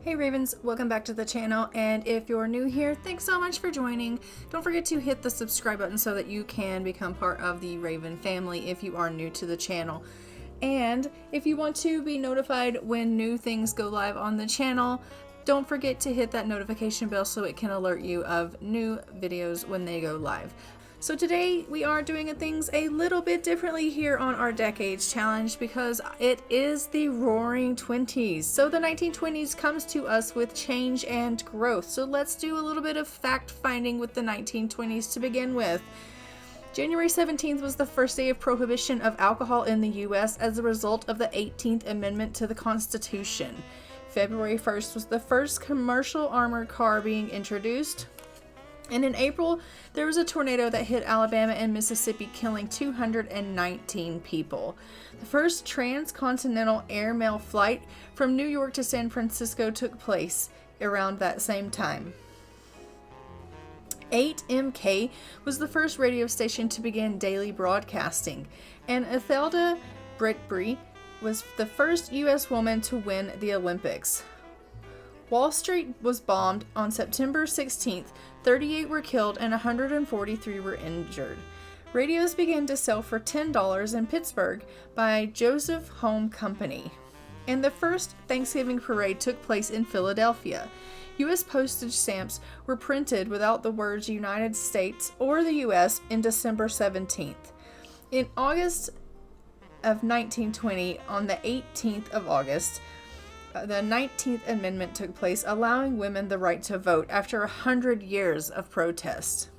Hey Ravens, welcome back to the channel, and if you're new here, thanks so much for joining. Don't forget to hit the subscribe button so that you can become part of the Raven family if you are new to the channel. And if you want to be notified when new things go live on the channel, don't forget to hit that notification bell so it can alert you of new videos when they go live. So today we are doing things a little bit differently here on our Decades Challenge because it is the Roaring Twenties. So the 1920s comes to us with change and growth. So let's do a little bit of fact finding with the 1920s to begin with. January 17th was the first day of prohibition of alcohol in the US as a result of the 18th Amendment to the Constitution. February 1st was the first commercial armored car being introduced. And in April, there was a tornado that hit Alabama and Mississippi, killing 219 people. The first transcontinental airmail flight from New York to San Francisco took place around that same time. 8MK was the first radio station to begin daily broadcasting, and Ethelda Brickbury was the first U.S. woman to win the Olympics. Wall Street was bombed on September 16th. 38 were killed and 143 were injured. Radios began to sell for $10 in Pittsburgh by Joseph Home Company. And the first Thanksgiving parade took place in Philadelphia. U.S. postage stamps were printed without the words United States or the U.S. in December 17th. In August of 1920, on the 18th of August, the 19th Amendment took place, allowing women the right to vote after 100 years of protest.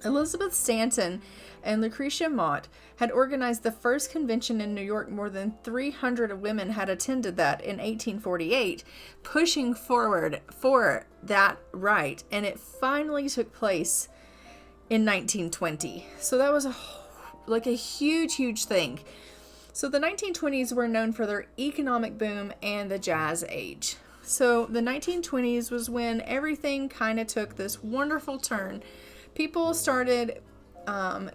Elizabeth Stanton and Lucretia Mott had organized the first convention in New York. More than 300 women had attended that in 1848, pushing forward for that right, and it finally took place in 1920. So that was a huge thing. So the 1920s were known for their economic boom and the Jazz Age. So the 1920s was when everything kind of took this wonderful turn. People started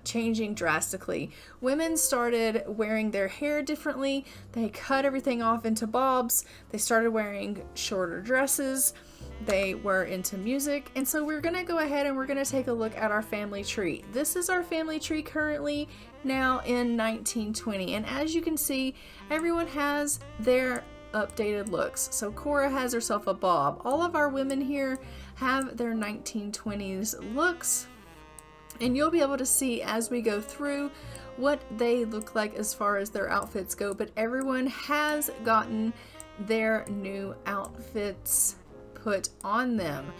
changing drastically. Women started wearing their hair differently. They cut everything off into bobs. They started wearing shorter dresses. They were into music. And so we're going to go ahead and we're going to take a look at our family tree. This is our family tree currently now in 1920. And as you can see, everyone has their updated looks. So Cora has herself a bob. All of our women here have their 1920s looks. And you'll be able to see as we go through what they look like as far as their outfits go. But everyone has gotten their new outfits put on them.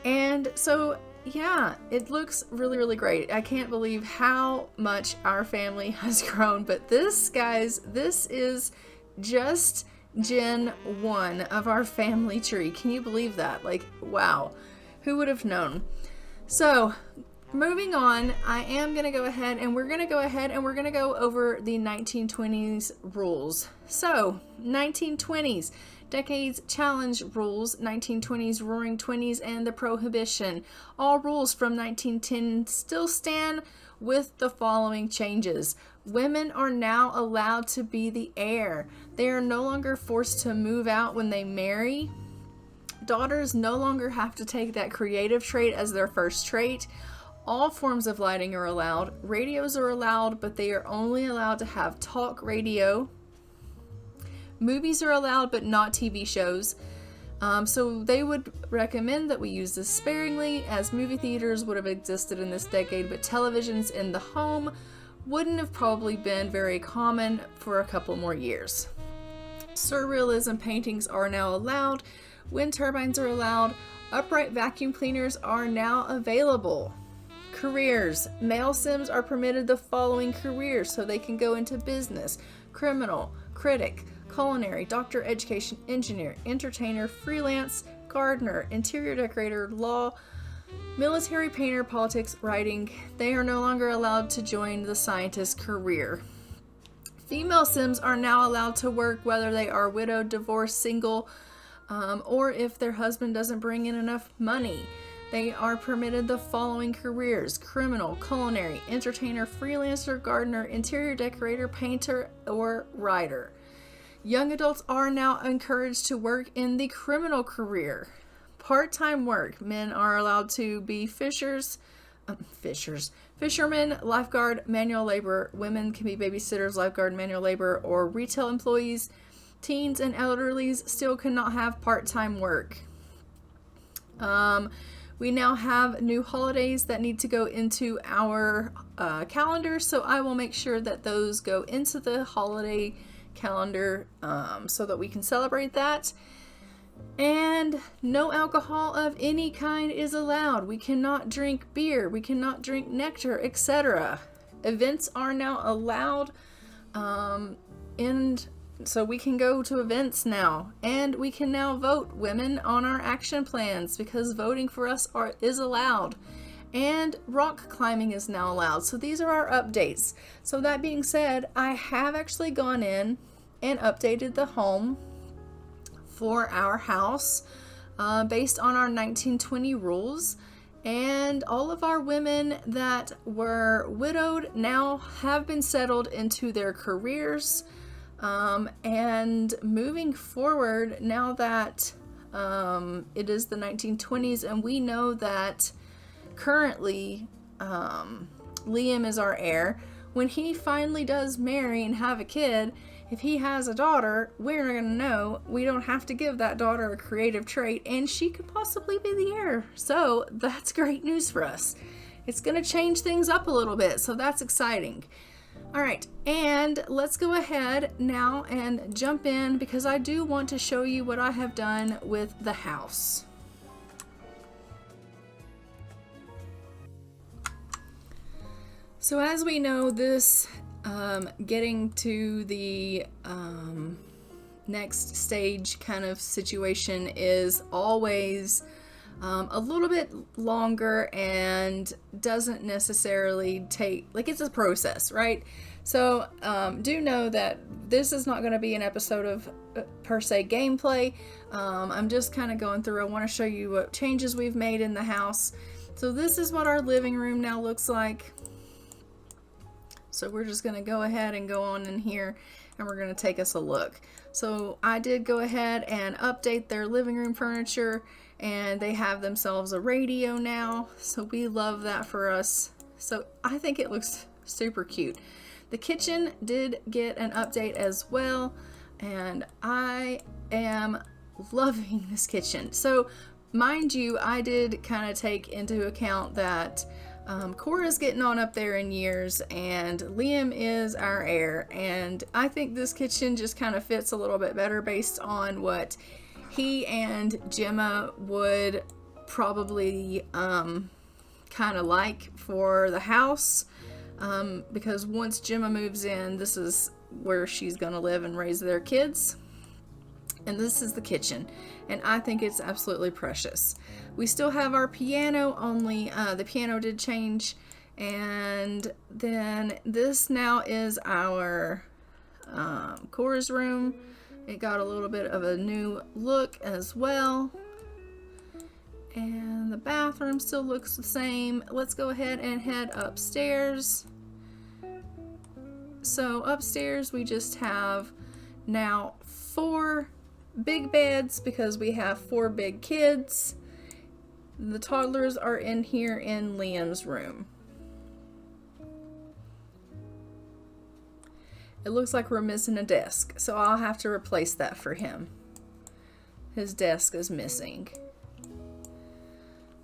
And so yeah, it looks really great. I can't believe how much our family has grown. But this, guys, this is just Gen 1 of our family tree. Can you believe that? Like, wow. Who would have known? So moving on, I am going to go ahead and we're going to go over the 1920s rules. So 1920s Decades Challenge rules, 1920s Roaring Twenties, and the Prohibition. All rules from 1910 still stand with the following changes. Women are now allowed to be the heir. They are no longer forced to move out when they marry. Daughters no longer have to take that creative trait as their first trait. All forms of lighting are allowed. Radios are allowed, but they are only allowed to have talk radio. Movies are allowed, but not TV shows. So they would recommend that we use this sparingly, as movie theaters would have existed in this decade, but televisions in the home wouldn't have probably been very common for a couple more years. Surrealism paintings are now allowed. Wind turbines are allowed. Upright vacuum cleaners are now available. Careers. Male Sims are permitted the following careers, so they can go into business, criminal, critic, culinary, doctor, education, engineer, entertainer, freelance, gardener, interior decorator, law, military, painter, politics, writing. They are no longer allowed to join the scientist career. Female Sims are now allowed to work whether they are widowed, divorced, single, or if their husband doesn't bring in enough money. They are permitted the following careers: criminal, culinary, entertainer, freelancer, gardener, interior decorator, painter, or writer. Young adults are now encouraged to work in the criminal career. Part-time work. Men are allowed to be fishermen, lifeguard, manual labor. Women can be babysitters, lifeguard, manual labor, or retail employees. Teens and elderlies still cannot have part-time work. We now have new holidays that need to go into our calendar, so I will make sure that those go into the holiday calendar so that we can celebrate that. And no alcohol of any kind is allowed. We cannot drink beer, we cannot drink nectar, etc. Events are now allowed, and so we can go to events now, and we can now vote women on our action plans because voting for us is allowed. And rock climbing is now allowed. So these are our updates. So that being said, I have actually gone in and updated the home for our house based on our 1920 rules. And all of our women that were widowed now have been settled into their careers. And moving forward, now that it is the 1920s and we know that currently Liam is our heir, when he finally does marry and have a kid, if he has a daughter, we're going to know we don't have to give that daughter a creative trait, and she could possibly be the heir. So that's great news for us. It's going to change things up a little bit, so that's exciting. All right, and let's go ahead now and jump in because I do want to show you what I have done with the house. So as we know, this getting to the next stage kind of situation is always a little bit longer and doesn't necessarily take, like, it's a process, right? So do know that this is not going to be an episode of per se gameplay. I'm just kind of going through. I want to show you what changes we've made in the house. So this is what our living room now looks like. So we're just going to go ahead and go on in here and we're going to take us a look. So I did go ahead and update their living room furniture, and they have themselves a radio now. So we love that for us. So I think it looks super cute. The kitchen did get an update as well, and I am loving this kitchen. So mind you, I did kind of take into account that Cora's getting on up there in years and Liam is our heir, and I think this kitchen just kind of fits a little bit better based on what he and Gemma would probably kind of like for the house, because once Gemma moves in, this is where she's gonna live and raise their kids. And this is the kitchen, and I think it's absolutely precious. We still have our piano, only the piano did change. And then this now is our Cora's room. It got a little bit of a new look as well. And the bathroom still looks the same. Let's go ahead and head upstairs. So upstairs we just have now 4 big beds because we have 4 big kids. The toddlers are in here in Liam's room. It looks like we're missing a desk, so I'll have to replace that for him. His desk is missing.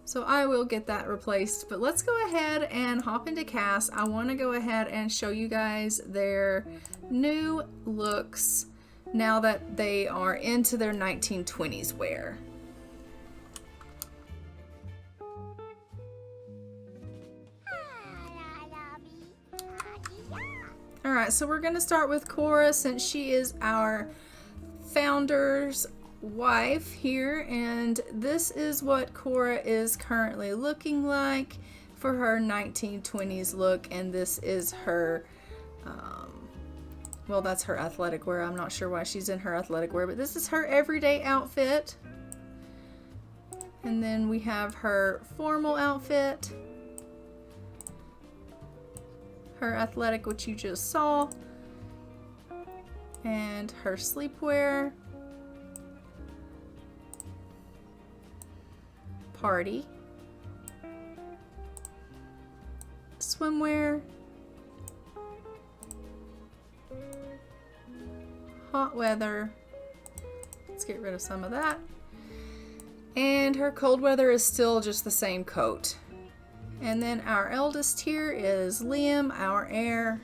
So I will get that replaced, but let's go ahead and hop into Cass. I want to go ahead and show you guys their new looks now that they are into their 1920s wear. Alright, so we're going to start with Cora since she is our founder's wife here, and this is what Cora is currently looking like for her 1920s look, and this is her well, that's her athletic wear. I'm not sure why she's in her athletic wear, but this is her everyday outfit. And then we have her formal outfit, her athletic, which you just saw, and her sleepwear, party, swimwear, hot weather. Let's get rid of some of that. And her cold weather is still just the same coat. And then our eldest here is Liam, our heir.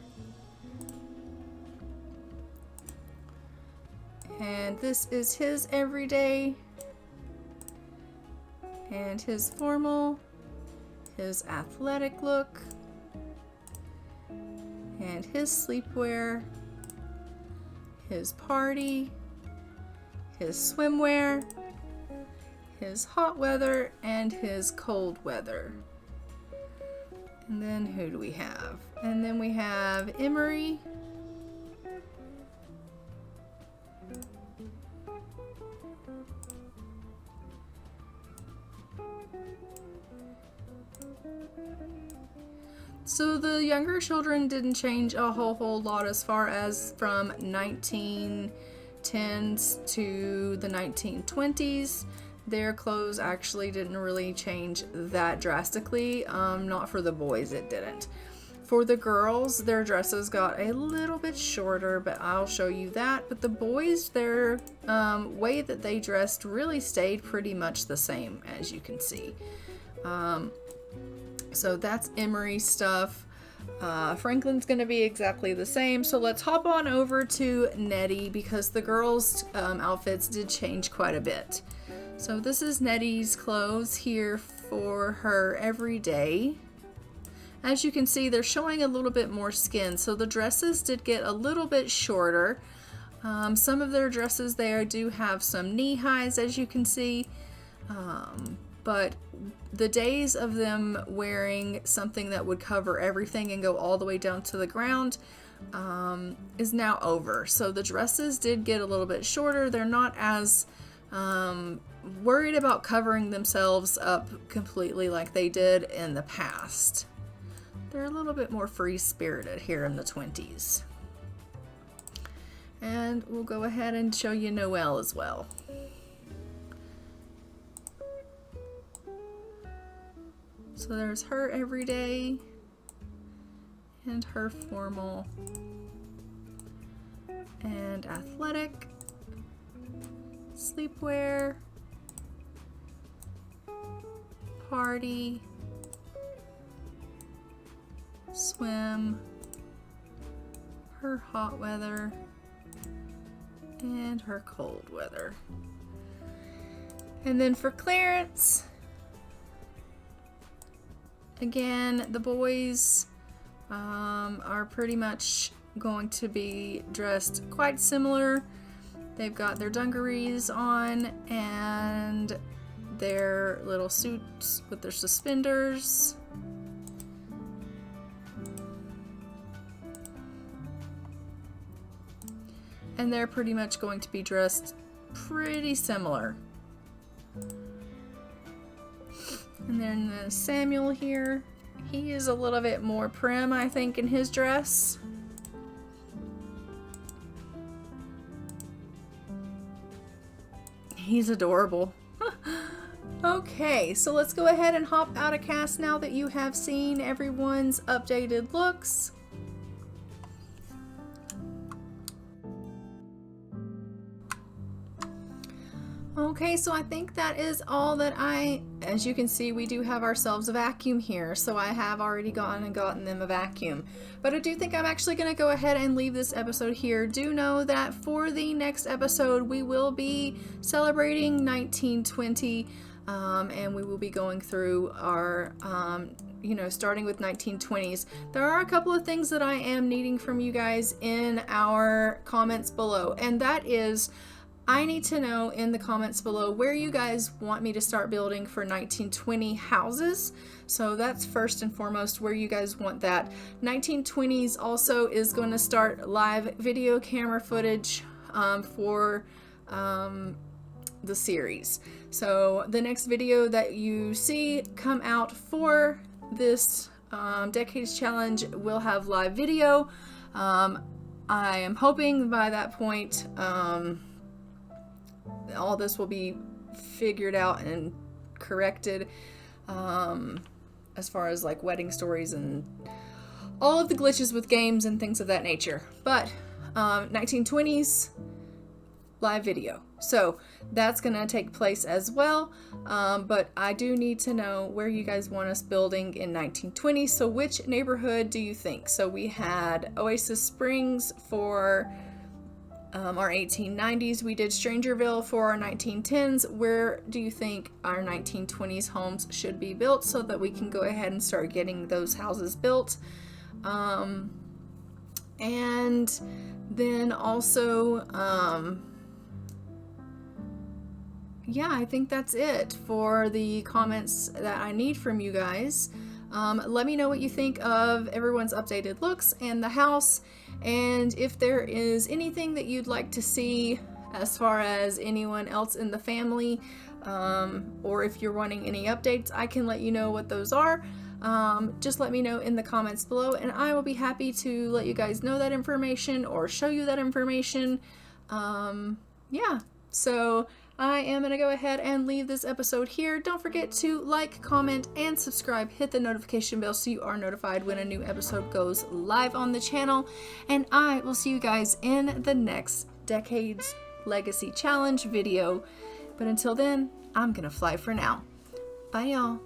And this is his everyday. And his formal, his athletic look, and his sleepwear, his party, his swimwear, his hot weather, and his cold weather. And then who do we have? And then we have Emery. So the younger children didn't change a whole lot as far as from 1910s to the 1920s. Their clothes actually didn't really change that drastically. Not for the boys, it didn't. For the girls, their dresses got a little bit shorter, but I'll show you that. But the boys, their way that they dressed really stayed pretty much the same, as you can see. So that's Emery stuff. Franklin's going to be exactly the same. So let's hop on over to Nettie, because the girls' outfits did change quite a bit. So this is Nettie's clothes here for her everyday. As you can see, they're showing a little bit more skin. So the dresses did get a little bit shorter. Some of their dresses there do have some knee highs, as you can see. But the days of them wearing something that would cover everything and go all the way down to the ground is now over. So the dresses did get a little bit shorter. They're not as worried about covering themselves up completely like they did in the past. They're a little bit more free-spirited here in the 20s. And we'll go ahead and show you Noelle as well. So there's her everyday and her formal and athletic, sleepwear, party, swim, her hot weather, and her cold weather. And then for Clarence, again, the boys are pretty much going to be dressed quite similar. They've got their dungarees on and their little suits with their suspenders. And they're pretty much going to be dressed pretty similar. And then Samuel here, he is a little bit more prim, I think, in his dress. He's adorable. Okay, so let's go ahead and hop out of cast now that you have seen everyone's updated looks. Okay, so I think that is all that as you can see, we do have ourselves a vacuum here, so I have already gone and gotten them a vacuum. But I do think I'm actually going to go ahead and leave this episode here. Do know that for the next episode, we will be celebrating 1920, and we will be going through our, starting with 1920s. There are a couple of things that I am needing from you guys in our comments below, and that is, I need to know in the comments below where you guys want me to start building for 1920 houses. So that's first and foremost where you guys want that. 1920s also is going to start live video camera footage for the series. So the next video that you see come out for this Decades Challenge will have live video. I am hoping by that point, all this will be figured out and corrected, as far as like wedding stories and all of the glitches with games and things of that nature. But 1920s live video, so that's gonna take place as well. But I do need to know where you guys want us building in 1920s. So which neighborhood do you think? So we had Oasis Springs for our 1890s. We did Strangerville for our 1910s. Where do you think our 1920s homes should be built so that we can go ahead and start getting those houses built? And then also, yeah, I think that's it for the comments that I need from you guys. Let me know what you think of everyone's updated looks and the house, and if there is anything that you'd like to see as far as anyone else in the family, or if you're wanting any updates, I can let you know what those are. Just let me know in the comments below, and I will be happy to let you guys know that information or show you that information. Yeah, so I am going to go ahead and leave this episode here. Don't forget to like, comment, and subscribe. Hit the notification bell so you are notified when a new episode goes live on the channel. And I will see you guys in the next Decades Legacy Challenge video. But until then, I'm going to fly for now. Bye, y'all.